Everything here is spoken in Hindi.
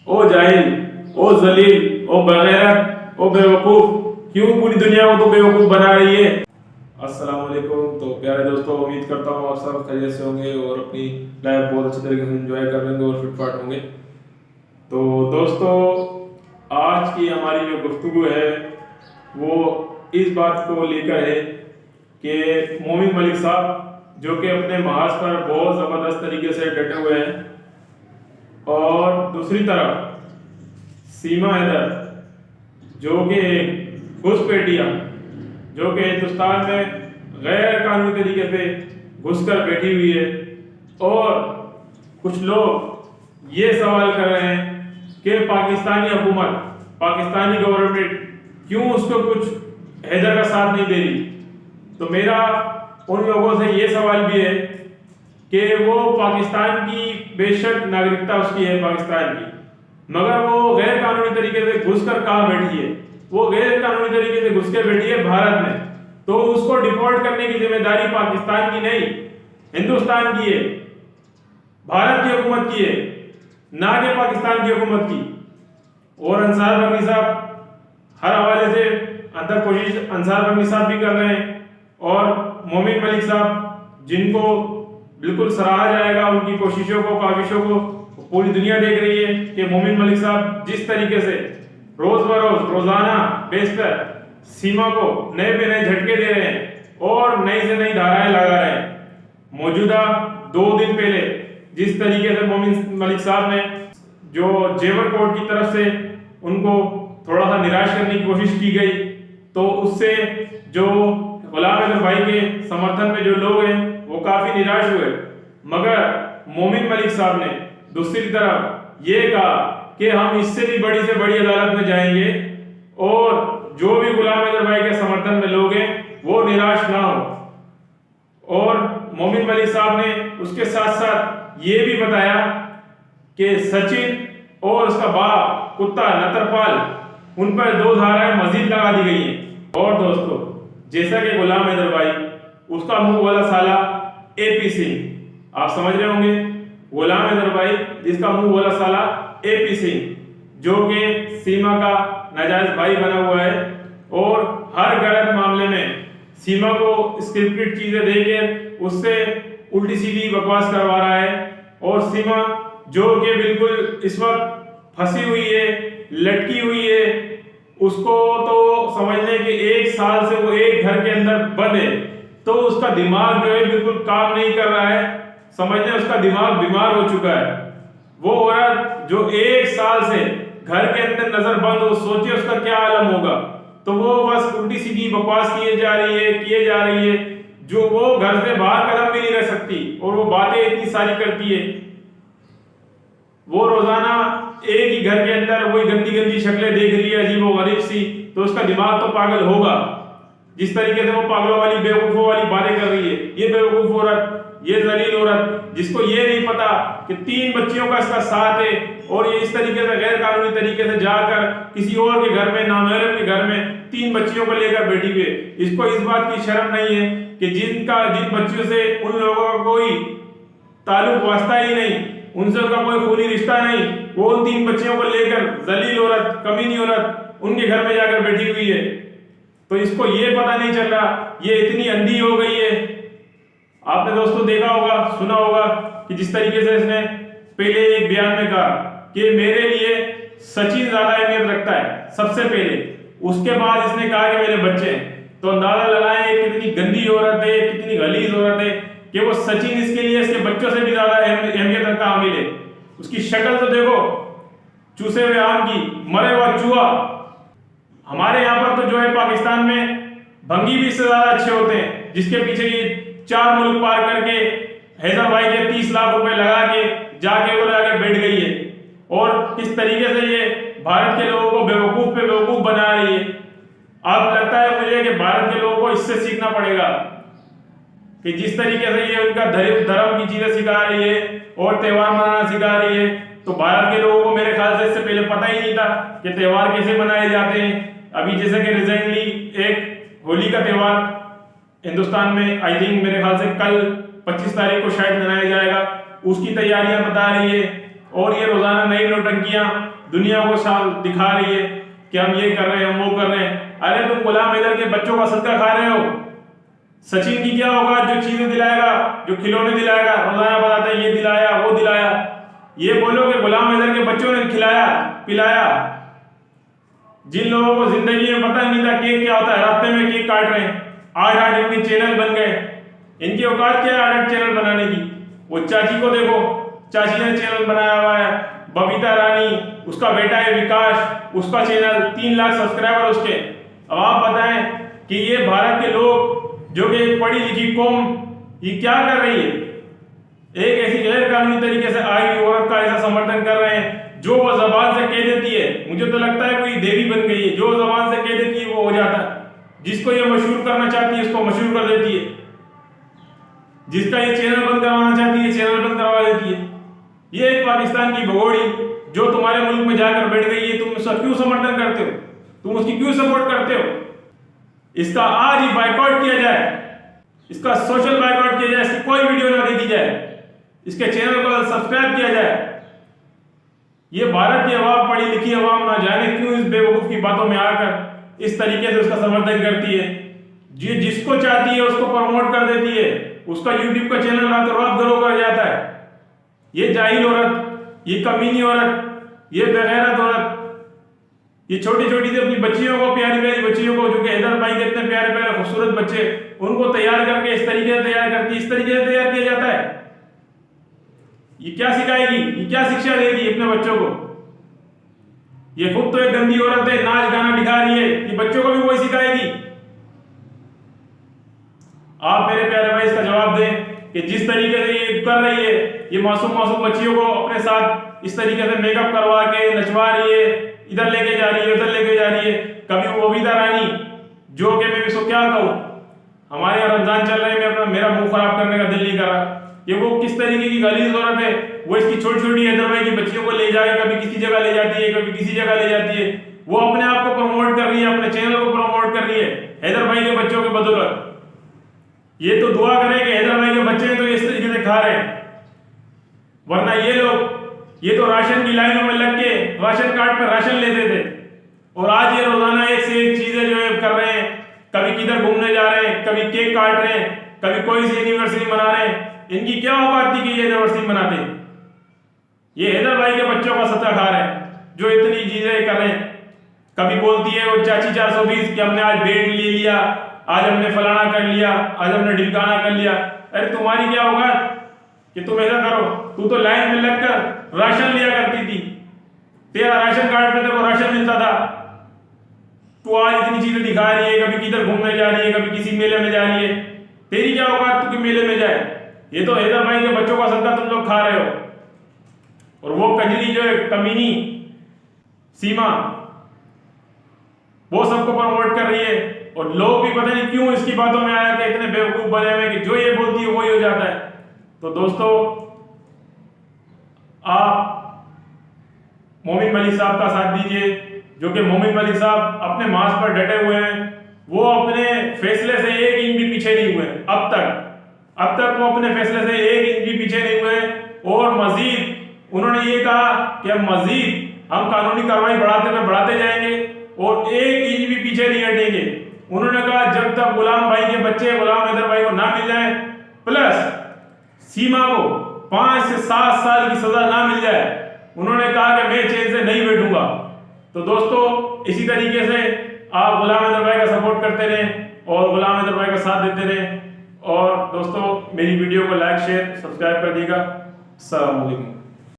ओ जाहिल, ओ जलील, ओ बगैरत, ओ बेवकूफ, क्यों पूरी दुनिया को तो बेवकूफ बना रही है। अस्सलाम वालेकुम। तो प्यारे दोस्तों, उम्मीद करता हूँ आप सब खैरियत से होंगे और अपनी लाइफ बहुत अच्छे तरीके से एंजॉय कर लेंगे और फिट फाट होंगे। तो दोस्तों, आज की हमारी जो गुफ्तगू है वो इस बात को लेकर है कि मोमिन मलिक साहब जो कि अपने महाज पर बहुत ज़बरदस्त तरीके से डटे हुए हैं, और दूसरी तरफ सीमा हैदर जो कि घुसपैठिया जो कि हिंदुस्तान में गैर कानूनी तरीके से घुसकर बैठी हुई है। और कुछ लोग ये सवाल कर रहे हैं कि पाकिस्तानी हुकूमत, पाकिस्तानी गवर्नमेंट क्यों उसको कुछ हैदर का साथ नहीं दे रही। तो मेरा उन लोगों से ये सवाल भी है कि वो पाकिस्तान की बेशक नागरिकता उसकी है पाकिस्तान की, मगर वो गैर कानूनी तरीके से घुसकर कहाँ बैठी है। वो गैर कानूनी तरीके से घुस के बैठी है भारत में। तो उसको डिपोर्ट करने की जिम्मेदारी पाकिस्तान की नहीं, हिंदुस्तान की है, भारत की हुकूमत की है, ना कि पाकिस्तान की हुकूमत की। और अंसार बंगी साहब हर हवाले से अंदर कोशिश अंसार बंगी साहब भी कर रहे हैं, और मोमिन मलिक साहब जिनको बिल्कुल सराहा जाएगा उनकी कोशिशों को, काविशों को पूरी दुनिया देख रही है कि मोमिन मलिक साहब जिस तरीके से रोज बरोज रोजाना बेस पर सीमा को नए पे नए झटके दे रहे हैं और नई से नई धाराएं लगा रहे हैं। मौजूदा 2 दिन पहले जिस तरीके से मोमिन मलिक साहब ने जो जेवर कोर्ट की तरफ से उनको थोड़ा सा निराश करने की कोशिश की गई, तो उससे जो गुलाम अहमद भाई के समर्थन में जो लोग हैं वो काफी निराश हुए। मगर मोमिन मलिक साहब ने दूसरी तरफ ये कहा कि हम इससे भी बड़ी से बड़ी अदालत में जाएंगे और जो भी गुलाम अहमद भाई के समर्थन में लोग हैं वो निराश ना हो। और मोमिन मलिक साहब ने उसके साथ साथ ये भी बताया कि सचिन और उसका बाप कुत्ता नतरपाल, उन पर 2 धाराएं मजीद लगा दी गई हैं। और दोस्तों, जैसा कि गुलाम हैदर भाई, उसका मुंह वाला साला एपी सिंह, आप समझ रहे होंगे, गुलाम हैदर भाई जिसका मुंह वाला साला एपी सिंह, जो कि सीमा का नाजायज भाई बना हुआ है और हर गलत मामले में सीमा को स्क्रिप्टेड चीजें देकर उससे उल्टी सीधी बकवास करवा रहा है। और सीमा जो कि बिल्कुल इस वक्त फंसी हुई है, लटकी हुई है, उसको तो समझने कि 1 साल से वो एक घर के अंदर बंद है, तो उसका दिमाग जो है बिल्कुल काम नहीं कर रहा है, समझने उसका दिमाग बीमार हो चुका है। वो औरत जो 1 साल से घर के अंदर नजर बंद हो, सोचिए उसका क्या आलम होगा। तो वो बस उल्टी सीधी बकवास किए जा रही है, जो वो घर से बाहर कदम भी नहीं रख सकती और वो बातें इतनी सारी करती है। वो रोजाना एक ही घर के अंदर वही गंदी गंदी शक्लें देख रही है, अजीब और गरीब सी, तो उसका दिमाग तो पागल होगा। जिस तरीके से वो पागलों वाली बेवकूफों वाली बातें कर रही है, ये बेवकूफ औरत, ये जलील औरत, जिसको ये नहीं पता कि 3 बच्चियों का इसका साथ है और ये इस तरीके से गैर कानूनी तरीके से जाकर किसी और के घर में, नामहरम के घर में 3 बच्चियों को लेकर बैठी हुई है। इसको इस बात की शर्म नहीं है कि जिन बच्चियों से उन लोगों का कोई ताल्लुक वास्ता ही नहीं, उनसे उनका कोई खूनी रिश्ता नहीं, वो उन 3 बच्चियों को लेकर जलील औरत, कमीनी औरत उनके घर में जाकर बैठी हुई है। तो इसको ये पता नहीं चल रहा, ये इतनी अंधी हो गई है। आपने दोस्तों देखा होगा, सुना होगा कि जिस तरीके से इसने पहले एक बयान में कहा कि मेरे लिए सचिन ज्यादा अहमियत रखता है सबसे पहले, उसके बाद इसने कहा कि मेरे बच्चे हैं। तो अंदाजा लगाएं कितनी गंदी औरत है, कितनी गलीज औरत है कि वो सचिन इसके लिए इसके बच्चों से भी ज्यादा अहमियत रखता हामिल है। उसकी शक्ल तो देखो, चूसे हुए आम की, मरे हुआ चूहा। हमारे यहाँ पर तो जो है पाकिस्तान में भंगी भी इससे ज्यादा अच्छे होते हैं, जिसके पीछे ये 4 मुल्क पार करके हैदर भाई के 30 लाख रुपए लगा के जाके और आगे बैठ गई है। और किस तरीके से ये भारत के लोगों को बेवकूफ पे बेवकूफ बना रही है। अब लगता है मुझे कि भारत के लोगों को इससे सीखना पड़ेगा कि जिस तरीके से ये उनका धर्म की चीजें सिखा रही है और त्योहार मनाना सिखा रही है, तो भारत के लोगों को मेरे ख्याल से इससे पहले पता ही नहीं था कि त्योहार कैसे मनाए जाते हैं। अभी जैसे कि रिसेंटली एक होली का त्योहार हिंदुस्तान में आई थिंक मेरे ख्याल से कल 25 तारीख को शायद मनाया जाएगा, उसकी तैयारियां बता रही है। और ये रोजाना नई नौटंकियां दुनिया को दिखा रही है कि हम ये कर रहे हैं, हम वो कर रहे हैं। अरे तुम गुलाम हैदर के बच्चों का सदका खा रहे हो। सचिन की क्या होगा जो चीजें दिलाएगा, जो खिलौने दिलाएगा, रोजाना बताते हैं ये दिलाया वो दिलाया। ये बोलो कि गुलाम हैदर के बच्चों ने खिलाया पिलाया। जिन लोगों को जिंदगी में पता नहीं था केक क्या होता है, रास्ते में केक काट रहे हैं, आज इनके चैनल बन गए। इनकी औकात क्या है 8 चैनल बनाने की। वो चाची को देखो, चाची ने चैनल बनाया हुआ है, बबीता रानी, उसका बेटा है विकास, उसका चैनल 3 लाख सब्सक्राइबर उसके। अब आप बताएं कि ये भारत के लोग जो कि एक पढ़ी लिखी कौम ये क्या कर रही है, एक ऐसी गैर कानूनी तरीके से आई हुई औरत का ऐसा समर्थन कर रहे हैं जो वो जबान से कह देती है। मुझे तो लगता है कोई देवी बन गई है, जो जबान से कह देती है वो हो जाता है। जिसको ये मशहूर करना चाहती है उसको मशहूर कर देती है, जिसका ये चैनल बंद करवाना चाहती है चैनल बंद करवा देती है। ये एक पाकिस्तान की भगोड़ी जो तुम्हारे मुल्क में जाकर बैठ गई है, तुम उसका क्यों समर्थन करते हो, तुम उसकी क्यों सपोर्ट करते हो? इसका आज ही बाइकआउट किया जाए, इसका सोशल बाइकआउट किया जाए, इसकी कोई वीडियो ना देखी जाए, इसके चैनल को सब्सक्राइब किया जाए। ये भारत की अवाम, पढ़ी लिखी अवाम ना जाने क्यों इस बेवकूफ की बातों में आकर इस तरीके से उसका समर्थन करती है। जी जिसको चाहती है उसको प्रमोट कर देती है, उसका यूट्यूब का चैनल रातों रात ग्रो कर जाता है। ये जाहिल औरत, ये कमीनी औरत, ये बेगैरत औरत, ये छोटी छोटी सी अपनी बच्चियों को, प्यारी प्यारी बच्चियों को, जो कि हैदर भाई के इतने प्यारे प्यारे खूबसूरत बच्चे, उनको तैयार करके इस तरीके से तैयार करती है, इस तरीके से तैयार किया जाता है। ये क्या सिखाएगी, ये क्या शिक्षा देगी अपने बच्चों को? ये खुद तो एक गंदी औरत है, नाच गाना दिखा रही है, ये बच्चों को भी वही सिखाएगी। आप मेरे प्यारे भाई इसका जवाब दें कि जिस तरीके से ये कर रही है, ये मासूम मासूम बच्चियों को अपने साथ इस तरीके से मेकअप करवा के नचवा रही है, इधर लेके जा रही है, उधर लेके जा रही है। कभी वो बबीता रानी, जो कि मैं इसको क्या कहूँ, हमारे यहाँ रमजान चल रहे हैं, मैं अपना मेरा मुंह खराब करने का दिल नहीं कर रहा। ये वो किस तरीके की गलीज औरत है, वो इसकी छोटी छोटी हैदर भाई की बच्चियों को ले जाए, कभी किसी जगह ले जाती है, कभी किसी जगह ले जाती है। वो अपने आप को प्रमोट कर रही है, अपने चैनल को प्रमोट कर रही है हैदर भाई के बच्चों के बदौलत। ये तो दुआ करें कि हैदर भाई के बच्चे तो इस तरीके से खा रहे हैं, वरना ये लोग ये तो राशन की लाइनों में लग के राशन कार्ड पर राशन लेते थे, और आज ये रोजाना एक से एक चीजें जो है कर रहे हैं। कभी किधर घूमने जा रहे हैं, कभी केक काट रहे हैं, कभी कोई सी यूनिवर्सिटी मना रहे हैं। इनकी क्या औकात थी कि ये यूनिवर्सिटी मनाते? ये हैदर भाई के बच्चों का सत्ता खा रहे हैं जो इतनी चीजें कर रहे हैं। कभी बोलती है वो चाची 420 कि हमने आज बेड ले लिया, आज हमने फलाना कर लिया, आज हमने ढिमकाना कर लिया। अरे तुम्हारी क्या होगा कि तुम ऐसा करो? तू तो लाइन में लगकर राशन लिया करती थी, तेरा राशन कार्ड में तेरे को राशन मिलता था। तू आज इतनी चीजें दिखा रही है, कभी किधर घूमने जा रही है, कभी किसी मेले में जा रही है। तेरी क्या होगा तू कि मेले में जाए? ये तो हैदर भाई के बच्चों का सत्ता तुम लोग खा रहे हो। और वो कंजरी जो है कमीनी सीमा, वो सबको प्रमोट कर रही है। और लोग भी पता नहीं क्यों इसकी बातों में आया कि इतने बेवकूफ बने हुए कि जो ये बोलती है वही हो जाता है। तो दोस्तों, आप मोमिन मलिक साहब का साथ दीजिए, जो कि मोमिन मलिक साहब अपने मार्च पर डटे हुए हैं। वो अपने फैसले से 1 इंच भी पीछे नहीं हुए अब तक वो अपने फैसले से 1 इंच भी पीछे नहीं हुए। और मजीद उन्होंने ये कहा कि हम कानूनी कार्रवाई बढ़ाते जाएंगे और 1 इंच भी पीछे नहीं हटेंगे। उन्होंने कहा जब तक गुलाम भाई के बच्चे गुलाम हैदर भाई को ना मिल जाए, प्लस सीमा को 5 से 7 साल की सजा ना मिल जाए, उन्होंने कहा कि मैं चैन से नहीं बैठूंगा। तो दोस्तों, इसी तरीके से आप गुलाम हैदर भाई का सपोर्ट करते रहें और गुलाम हैदर भाई का साथ देते रहें। और दोस्तों, मेरी वीडियो को लाइक शेयर सब्सक्राइब कर दिएगा। अस्सलाम वालेकुम।